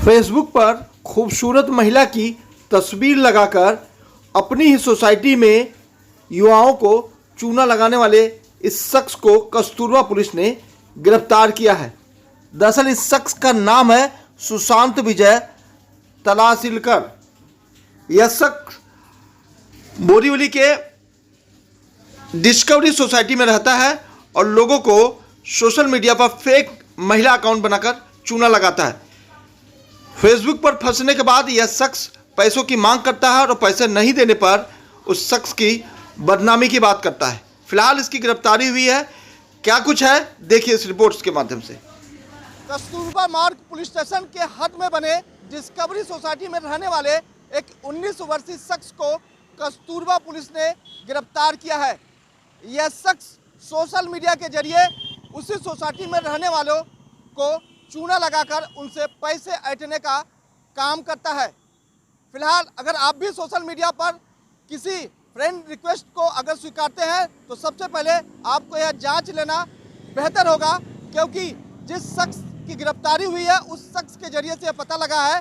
Facebook पर खूबसूरत महिला की तस्वीर लगाकर अपनी ही सोसाइटी में युवाओं को चूना लगाने वाले इस शख्स को कस्तूरबा पुलिस ने गिरफ्तार किया है। दरअसल इस शख्स का नाम है सुशांत विजय तलासिलकर। यह शख्स बोरीवली के डिस्कवरी सोसाइटी में रहता है और लोगों को सोशल मीडिया पर फेक महिला अकाउंट बनाकर चूना लगाता है। फेसबुक पर फंसने के बाद यह शख्स पैसों की मांग करता है और पैसे नहीं देने पर उस शख्स की बदनामी की बात करता है। फिलहाल इसकी गिरफ्तारी हुई है। क्या कुछ है देखिए इस रिपोर्ट्स के माध्यम से। कस्तूरबा मार्ग पुलिस स्टेशन के हद में बने डिस्कवरी सोसाइटी में रहने वाले एक 19 वर्षीय शख्स को कस्तूरबा पुलिस ने गिरफ्तार किया है। यह शख्स सोशल मीडिया के जरिए उसी सोसाइटी में रहने वालों को चूना लगाकर उनसे पैसे ऐंठने का काम करता है। फिलहाल अगर आप भी सोशल मीडिया पर किसी फ्रेंड रिक्वेस्ट को अगर स्वीकारते हैं तो सबसे पहले आपको यह जांच लेना बेहतर होगा, क्योंकि जिस शख्स की गिरफ्तारी हुई है उस शख्स के जरिए से पता लगा है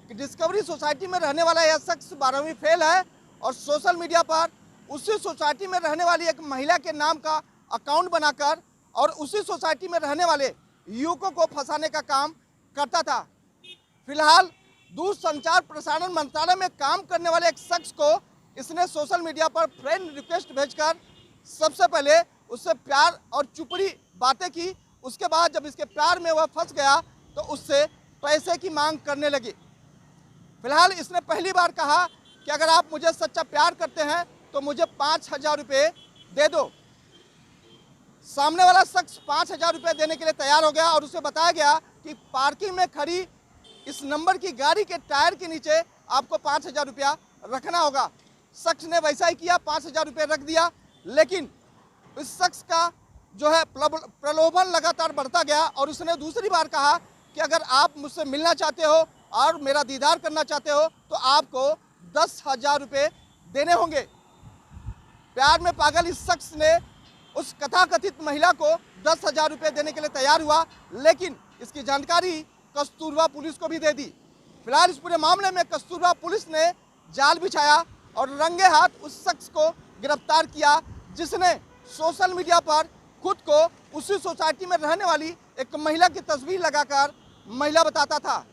कि डिस्कवरी सोसाइटी में रहने वाला यह शख्स 12वीं फेल है और सोशल मीडिया पर उसी सोसाइटी में रहने वाली एक महिला के नाम का अकाउंट बनाकर और उसी सोसाइटी में रहने वाले युवकों को फंसाने का काम करता था। फिलहाल दूरसंचार प्रसारण मंत्रालय में काम करने वाले एक शख्स को इसने सोशल मीडिया पर फ्रेंड रिक्वेस्ट भेजकर सबसे पहले उससे प्यार और चुपड़ी बातें की। उसके बाद जब इसके प्यार में वह फंस गया तो उससे पैसे की मांग करने लगी। फिलहाल इसने पहली बार कहा कि अगर आप मुझे सच्चा प्यार करते हैं तो मुझे 5,000 रुपये दे दो। सामने वाला शख्स 5,000 रुपये देने के लिए तैयार हो गया और उसे बताया गया कि पार्किंग में खड़ी इस नंबर की गाड़ी के टायर के नीचे आपको 5,000 रुपया रखना होगा। शख्स ने वैसा ही किया, 5,000 रुपये रख दिया। लेकिन इस शख्स का जो है प्रलोभन लगातार बढ़ता गया और उसने दूसरी बार कहा कि अगर आप मुझसे मिलना चाहते हो और मेरा दीदार करना चाहते हो तो आपको 10,000 रुपये देने होंगे। प्यार में पागल इस शख्स ने उस कथाकथित महिला को 10,000 रुपये देने के लिए तैयार हुआ, लेकिन इसकी जानकारी कस्तूरबा पुलिस को भी दे दी। फिलहाल इस पूरे मामले में कस्तूरबा पुलिस ने जाल बिछाया और रंगे हाथ उस शख्स को गिरफ्तार किया जिसने सोशल मीडिया पर खुद को उसी सोसाइटी में रहने वाली एक महिला की तस्वीर लगाकर महिला बताता था।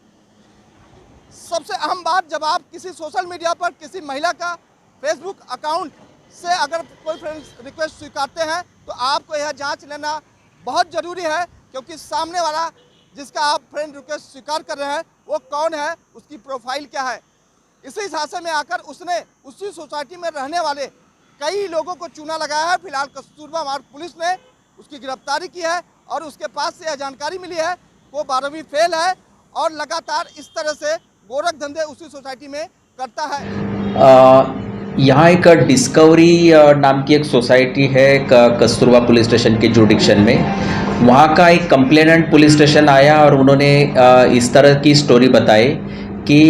सबसे अहम बात, जब आप किसी सोशल मीडिया पर किसी महिला का फेसबुक अकाउंट से अगर कोई फ्रेंड रिक्वेस्ट स्वीकारते हैं तो आपको यह जांच लेना बहुत ज़रूरी है, क्योंकि सामने वाला जिसका आप फ्रेंड रिक्वेस्ट स्वीकार कर रहे हैं वो कौन है, उसकी प्रोफाइल क्या है। इसी झांसे में आकर उसने उसी सोसाइटी में रहने वाले कई लोगों को चूना लगाया है। फिलहाल कस्तूरबा मार्ग पुलिस ने उसकी गिरफ्तारी की है और उसके पास से यह जानकारी मिली है वो 12वीं फेल है और लगातार इस तरह से गोरख धंधे उसी सोसाइटी में करता है। यहाँ एक डिस्कवरी नाम की एक सोसाइटी है कस्तूरबा पुलिस स्टेशन के जुडिक्शन में। वहाँ का एक कंप्लेनेंट पुलिस स्टेशन आया और उन्होंने इस तरह की स्टोरी बताई कि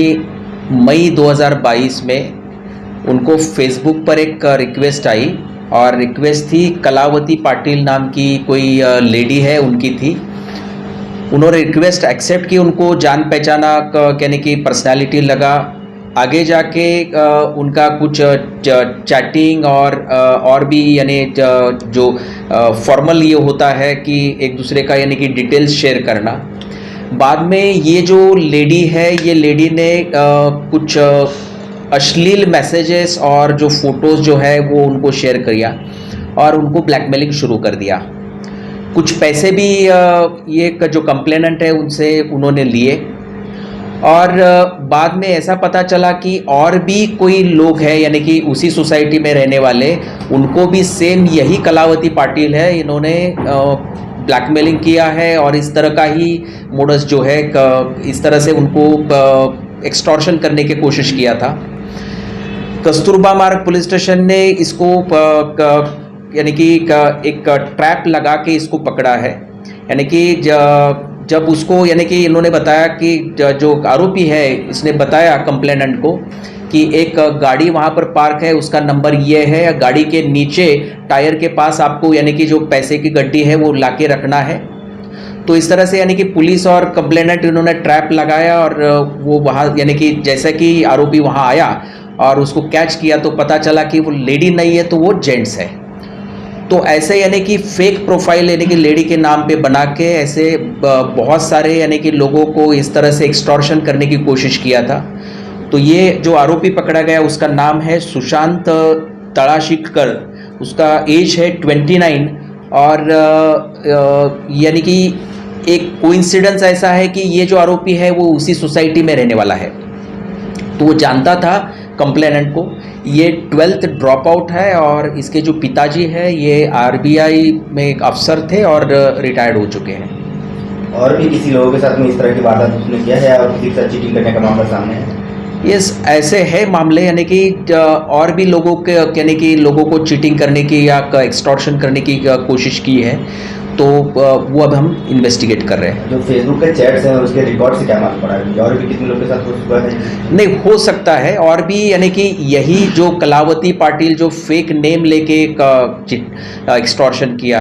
मई 2022 में उनको फेसबुक पर एक रिक्वेस्ट आई और रिक्वेस्ट थी कलावती पाटिल नाम की कोई लेडी है उनकी थी। उन्होंने रिक्वेस्ट एक्सेप्ट की, उनको जान पहचाना कहने की पर्सनालिटी लगा। आगे जाके उनका कुछ चैटिंग और भी यानी जो फॉर्मल ये होता है कि एक दूसरे का यानी कि डिटेल्स शेयर करना। बाद में ये जो लेडी है ये लेडी ने कुछ अश्लील मैसेजेस और जो फोटोज़ जो है वो उनको शेयर किया और उनको ब्लैकमेलिंग शुरू कर दिया। कुछ पैसे भी ये जो कंप्लेनेंट है उनसे उन्होंने लिए और बाद में ऐसा पता चला कि और भी कोई लोग हैं यानी कि उसी सोसाइटी में रहने वाले, उनको भी सेम यही कलावती पाटिल है, इन्होंने ब्लैकमेलिंग किया है और इस तरह का ही मोडस जो है इस तरह से उनको एक्सटॉर्शन करने की कोशिश किया था। कस्तूरबा मार्ग पुलिस स्टेशन ने इसको यानी कि एक ट्रैप लगा के इसको पकड़ा है। यानी कि जब उसको यानी कि इन्होंने बताया कि जो आरोपी है इसने बताया कंप्लेनेंट को कि एक गाड़ी वहाँ पर पार्क है, उसका नंबर ये है, गाड़ी के नीचे टायर के पास आपको यानी कि जो पैसे की गड्डी है वो लाके रखना है। तो इस तरह से यानी कि पुलिस और कंप्लेनेंट इन्होंने ट्रैप लगाया और वो वहाँ यानी कि जैसा कि आरोपी वहाँ आया और उसको कैच किया तो पता चला कि वो लेडी नहीं है, तो वो जेंट्स है। तो ऐसे यानी कि फेक प्रोफाइल यानी कि लेडी के नाम पे बना के ऐसे बहुत सारे यानी कि लोगों को इस तरह से एक्सटॉर्शन करने की कोशिश किया था। तो ये जो आरोपी पकड़ा गया उसका नाम है सुशांत तड़ाशिकर, उसका एज है 29 और यानी कि एक कोइंसिडेंस ऐसा है कि ये जो आरोपी है वो उसी सोसाइटी में रहने वाला है। तो वो जानता था कंप्लेनेंट को। ये 12th ड्रॉप आउट है और इसके जो पिताजी है ये आरबीआई में एक अफसर थे और रिटायर्ड हो चुके हैं। और भी किसी लोगों के साथ में इस तरह की वारदात उसने किया है और किसी के साथ चीटिंग करने का मामला सामने है? यस, ऐसे है मामले यानी कि और भी लोगों के यानी कि लोगों को चीटिंग करने की या एक्सटॉर्शन करने की कोशिश की है, तो वो अब हम इन्वेस्टिगेट कर रहे हैं। जो फेसबुक के चैट्स हैं उसके रिकॉर्ड से क्या मालूम पड़ा है और भी कितने लोगों के साथ हो चुका है? नहीं, हो सकता है और भी यानी कि यही जो कलावती पाटिल जो फेक नेम लेके एक्सटॉर्शन किया